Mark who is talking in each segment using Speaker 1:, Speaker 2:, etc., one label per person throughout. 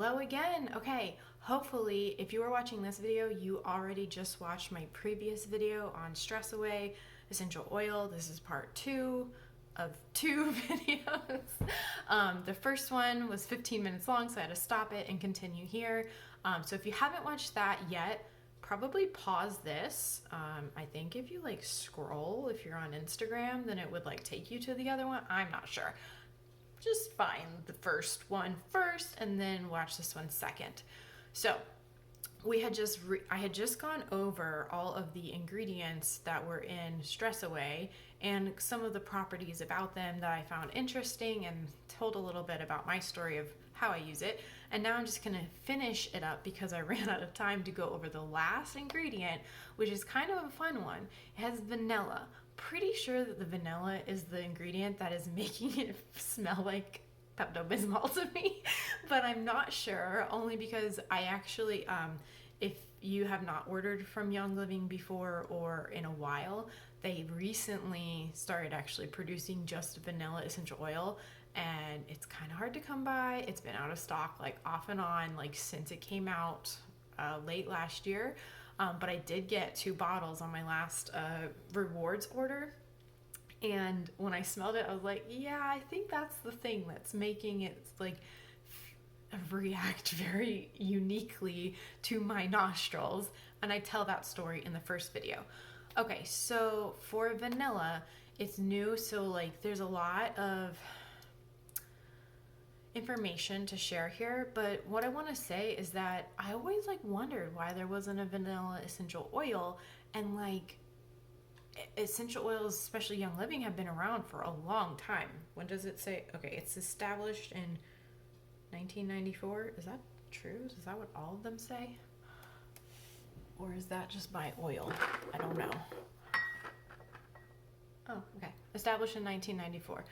Speaker 1: Hello again. Okay, hopefully if you are watching this video, you already just watched my previous video on stress away, essential oil. This is part 2 of 2 videos. The first one was 15 minutes long, so I had to stop it and continue here. So if you haven't watched that yet, probably pause this. I think if you like scroll, if you're on Instagram, then it would like take you to the other one. I'm not sure. Just find the first one first and then watch this one second. So I had just gone over all of the ingredients that were in Stress Away and some of the properties about them that I found interesting, and told a little bit about my story of how I use it. And now I'm just gonna finish it up because I ran out of time to go over the last ingredient, which is kind of a fun one. It has vanilla. Pretty sure that the vanilla is the ingredient that is making it smell like Pepto-Bismol to me, but I'm not sure, only because I actually, if you have not ordered from Young Living before or in a while, they recently started actually producing just vanilla essential oil, and it's kind of hard to come by. It's been out of stock like off and on like since it came out late last year. But I did get 2 bottles on my last rewards order. And when I smelled it, I was like, yeah, I think that's the thing that's making it like react very uniquely to my nostrils. And I tell that story in the first video. Okay, so for vanilla, it's new. So like there's a lot of information to share here, but what I want to say is that I always like wondered why there wasn't a vanilla essential oil, and like essential oils, especially Young Living, have been around for a long time. When does it say? Okay, it's established in 1994. Is that true? Is that what all of them say? Or is that just by oil? I don't know. Oh, okay. Established in 1994.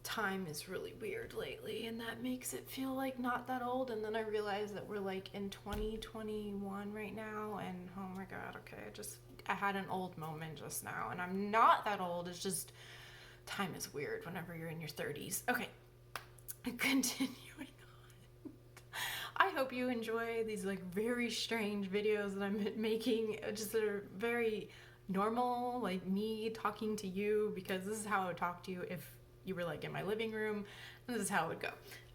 Speaker 1: Time is really weird lately, and that makes it feel like not that old, and then I realized that we're like in 2021 right now, and oh my god, okay, I had an old moment just now, and I'm not that old. It's just time is weird whenever you're in your 30s. Okay, continuing on. I hope you enjoy these like very strange videos that I'm making, just that are very normal, like me talking to you, because this is how I would talk to you if you were like in my living room, and this is how it would go.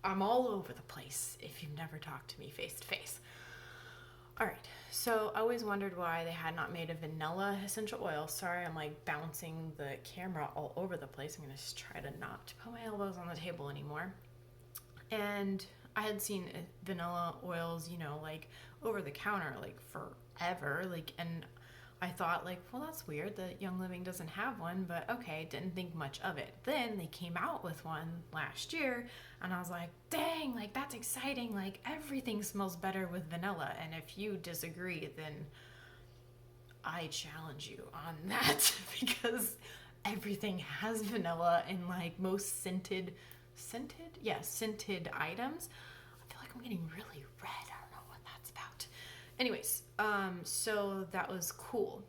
Speaker 1: I'm all over the place if you've never talked to me face to face. All right, so I always wondered why they had not made a vanilla essential oil. Sorry, I'm like bouncing the camera all over the place. I'm gonna just try to not put my elbows on the table anymore. And I had seen vanilla oils, like over the counter, like forever, like, and I thought like, well, that's weird that Young Living doesn't have one, but okay, didn't think much of it. Then they came out with one last year, and I was like, dang, like that's exciting, like everything smells better with vanilla. And if you disagree, then I challenge you on that because everything has vanilla in like most scented items. I feel like I'm getting really red. I don't know what that's about. Anyways, so that was cool,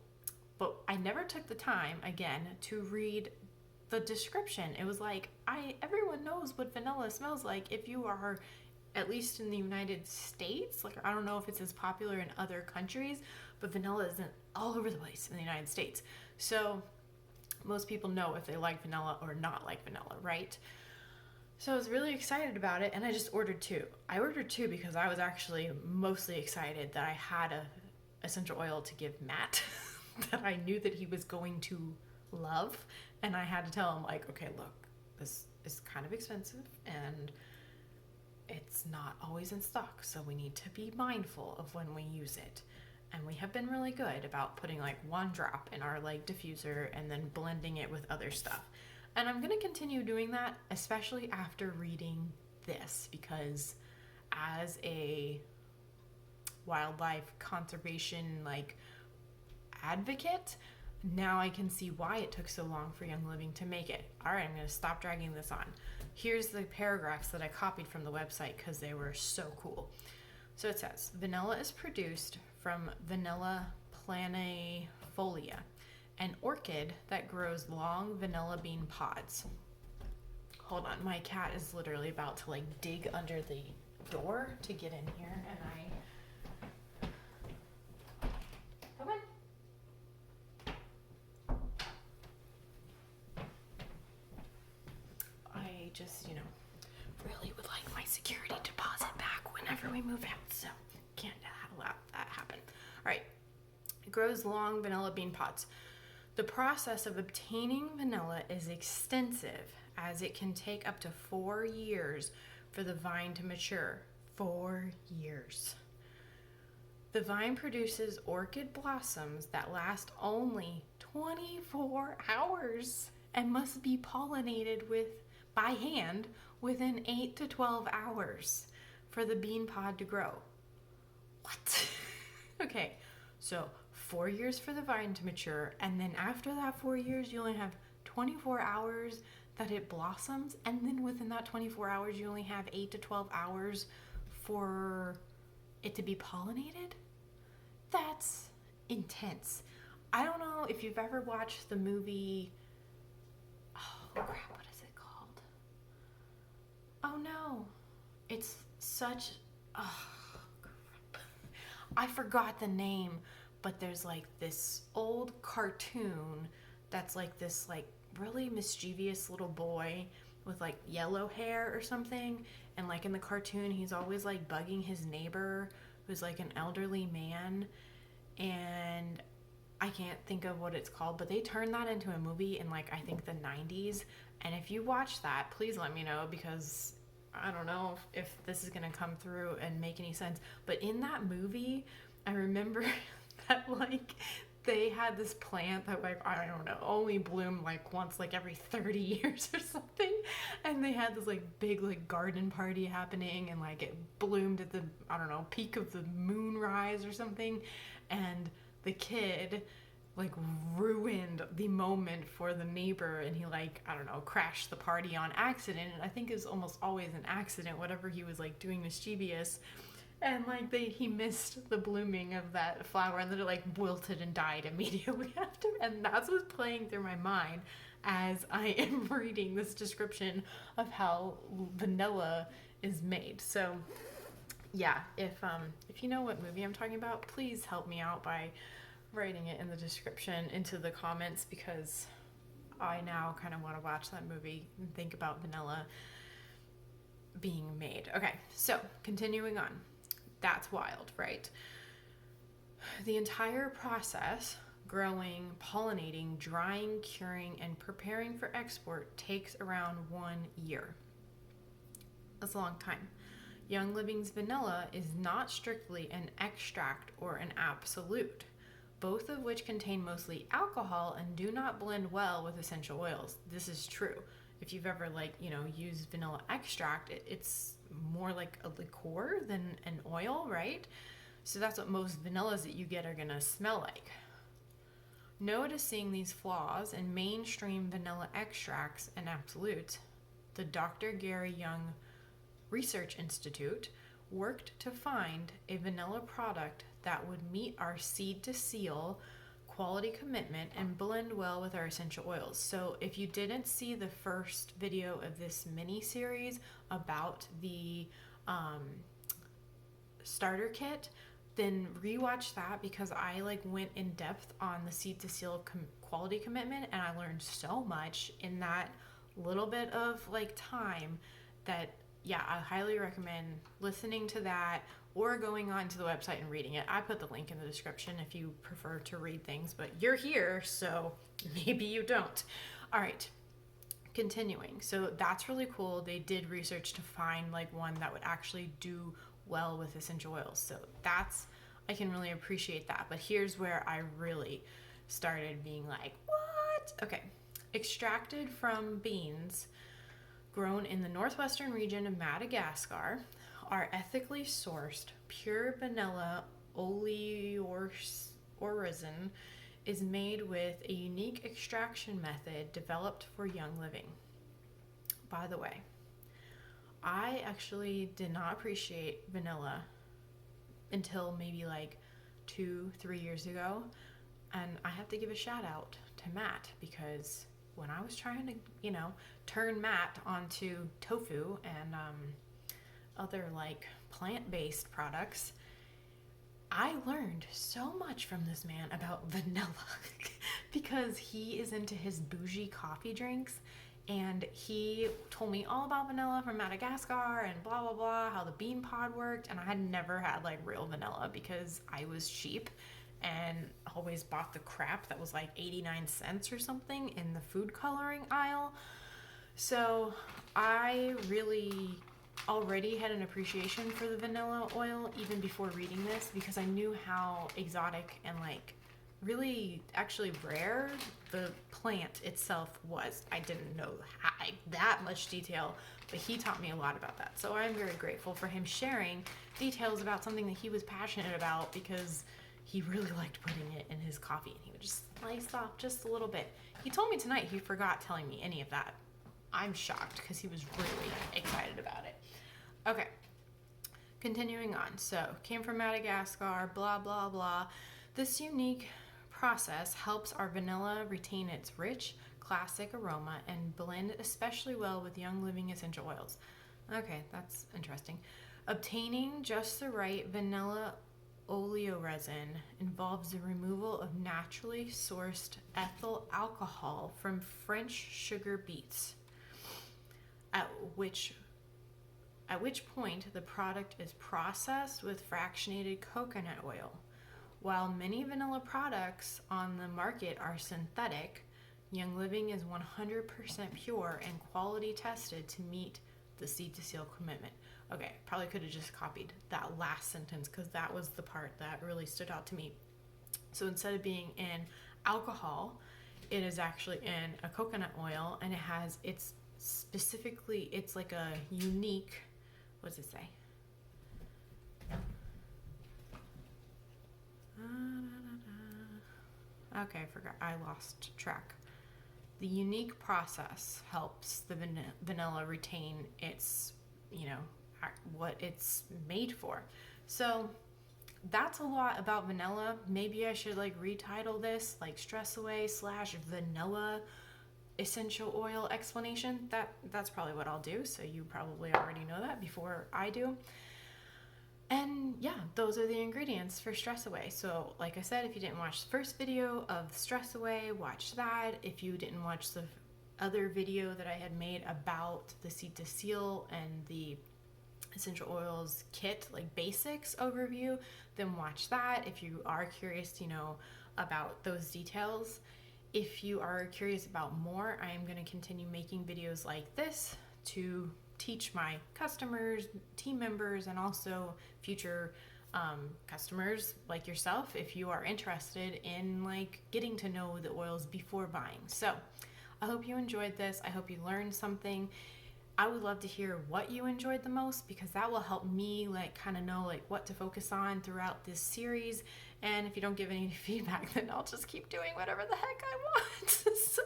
Speaker 1: but I never took the time again to read the description. It was like, everyone knows what vanilla smells like if you are at least in the United States. Like, I don't know if it's as popular in other countries, but vanilla isn't all over the place in the United States. So most people know if they like vanilla or not like vanilla, right? So I was really excited about it, and I just ordered 2. I ordered 2 because I was actually mostly excited that I had a essential oil to give Matt that I knew that he was going to love, and I had to tell him like, okay, look, this is kind of expensive and it's not always in stock, so we need to be mindful of when we use it. And we have been really good about putting like 1 drop in our like diffuser and then blending it with other stuff. And I'm going to continue doing that, especially after reading this, because as a wildlife conservation like advocate, now I can see why it took so long for Young Living to make it. All right, I'm going to stop dragging this on. Here's the paragraphs that I copied from the website because they were so cool. So it says, vanilla is produced from Vanilla planifolia, an orchid that grows long vanilla bean pods. Hold on, my cat is literally about to like dig under the door to get in here, and come in. I just, really would like my security deposit back whenever we move out, so can't allow that happen. All right, it grows long vanilla bean pods. The process of obtaining vanilla is extensive, as it can take up to 4 years for the vine to mature. 4 years. The vine produces orchid blossoms that last only 24 hours and must be pollinated by hand within 8 to 12 hours for the bean pod to grow. What? Okay, so 4 years for the vine to mature, and then after that 4 years, you only have 24 hours that it blossoms, and then within that 24 hours, you only have 8 to 12 hours for it to be pollinated? That's intense. I don't know if you've ever watched the movie, oh crap, what is it called? Oh no, it's such, oh crap. I forgot the name, but there's like this old cartoon that's like this like really mischievous little boy with like yellow hair or something, and like in the cartoon he's always like bugging his neighbor who's like an elderly man, and I can't think of what it's called, but they turned that into a movie in like I think the 90s, and if you watch that, please let me know, because I don't know if this is gonna come through and make any sense. But in that movie, I remember that like they had this plant that like, I don't know, only bloomed like once like every 30 years or something, and they had this like big like garden party happening, and like it bloomed at the, I don't know, peak of the moonrise or something, and the kid like ruined the moment for the neighbor, and he like, I don't know, crashed the party on accident, and I think it was almost always an accident, whatever he was like doing mischievous. And like he missed the blooming of that flower, and then it like wilted and died immediately after. And that's what's playing through my mind as I am reading this description of how vanilla is made. So yeah, if you know what movie I'm talking about, please help me out by writing it in the description into the comments, because I now kind of want to watch that movie and think about vanilla being made. Okay, so continuing on. That's wild, right? The entire process, growing, pollinating, drying, curing, and preparing for export, takes around 1 year. That's a long time. Young Living's vanilla is not strictly an extract or an absolute, both of which contain mostly alcohol and do not blend well with essential oils. This is true. If you've ever used vanilla extract, it's more like a liqueur than an oil, right? So that's what most vanillas that you get are gonna smell like. Noticing these flaws in mainstream vanilla extracts and absolutes, the Dr. Gary Young Research Institute worked to find a vanilla product that would meet our seed to seal quality commitment and blend well with our essential oils. So if you didn't see the first video of this mini series about the starter kit, then rewatch that, because I went in depth on the seed to seal quality commitment, and I learned so much in that little bit of time that, yeah, I highly recommend listening to that or going on to the website and reading it. I put the link in the description if you prefer to read things, but you're here, so maybe you don't. All right, continuing. So that's really cool. They did research to find one that would actually do well with essential oils. So I can really appreciate that. But here's where I really started being like, what? Okay. Extracted from beans grown in the northwestern region of Madagascar, our ethically sourced pure vanilla oleoresin is made with a unique extraction method developed for Young Living. By the way, I actually did not appreciate vanilla until maybe 2-3 years ago, and I have to give a shout out to Matt, because when I was trying to, you know, turn Matt onto tofu and other like plant-based products, I learned so much from this man about vanilla because he is into his bougie coffee drinks, and he told me all about vanilla from Madagascar and blah blah blah, how the bean pod worked, and I had never had like real vanilla because I was cheap and always bought the crap that was like 89 cents or something in the food coloring aisle. So I really already had an appreciation for the vanilla oil even before reading this, because I knew how exotic and like really actually rare the plant itself was. I didn't know that much detail, but he taught me a lot about that. So I'm very grateful for him sharing details about something that he was passionate about, because he really liked putting it in his coffee and he would just slice off just a little bit. He told me tonight he forgot telling me any of that. I'm shocked because he was really excited about it. Okay, continuing on. So, came from Madagascar, blah, blah, blah. This unique process helps our vanilla retain its rich, classic aroma and blend especially well with young living essential oils. Okay, that's interesting. Obtaining just the right vanilla oleoresin involves the removal of naturally sourced ethyl alcohol from French sugar beets, at which point the product is processed with fractionated coconut oil. While many vanilla products on the market are synthetic, Young Living is 100% pure and quality tested to meet the Seed to Seal commitment. Okay, probably could have just copied that last sentence because that was the part that really stood out to me. So instead of being in alcohol, it is actually in a coconut oil, and it's like a unique, what does it say? Okay, I forgot. I lost track. The unique process helps the vanilla retain its, what it's made for. So that's a lot about vanilla. Maybe I should like retitle this like Stress Away / vanilla essential oil explanation. That's probably what I'll do. So you probably already know that before I do. And yeah, those are the ingredients for Stress Away. So like I said, if you didn't watch the first video of Stress Away, watch that. If you didn't watch the other video that I had made about the Seed to Seal and the essential oils kit, like basics overview, then watch that if you are curious to know about those details. If you are curious about more, I am going to continue making videos like this to teach my customers, team members, and also future customers like yourself if you are interested in like getting to know the oils before buying. So I hope you enjoyed this. I hope you learned something. I would love to hear what you enjoyed the most, because that will help me like kind of know like what to focus on throughout this series. And if you don't give any feedback, then I'll just keep doing whatever the heck I want. So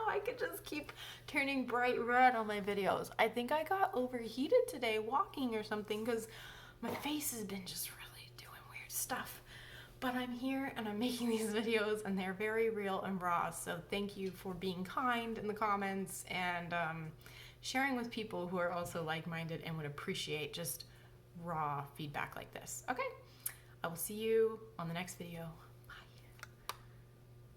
Speaker 1: I could just keep turning bright red on my videos. I think I got overheated today walking or something, because my face has been just really doing weird stuff. But I'm here and I'm making these videos and they're very real and raw. So thank you for being kind in the comments and sharing with people who are also like-minded and would appreciate just raw feedback like this. Okay, I will see you on the next video.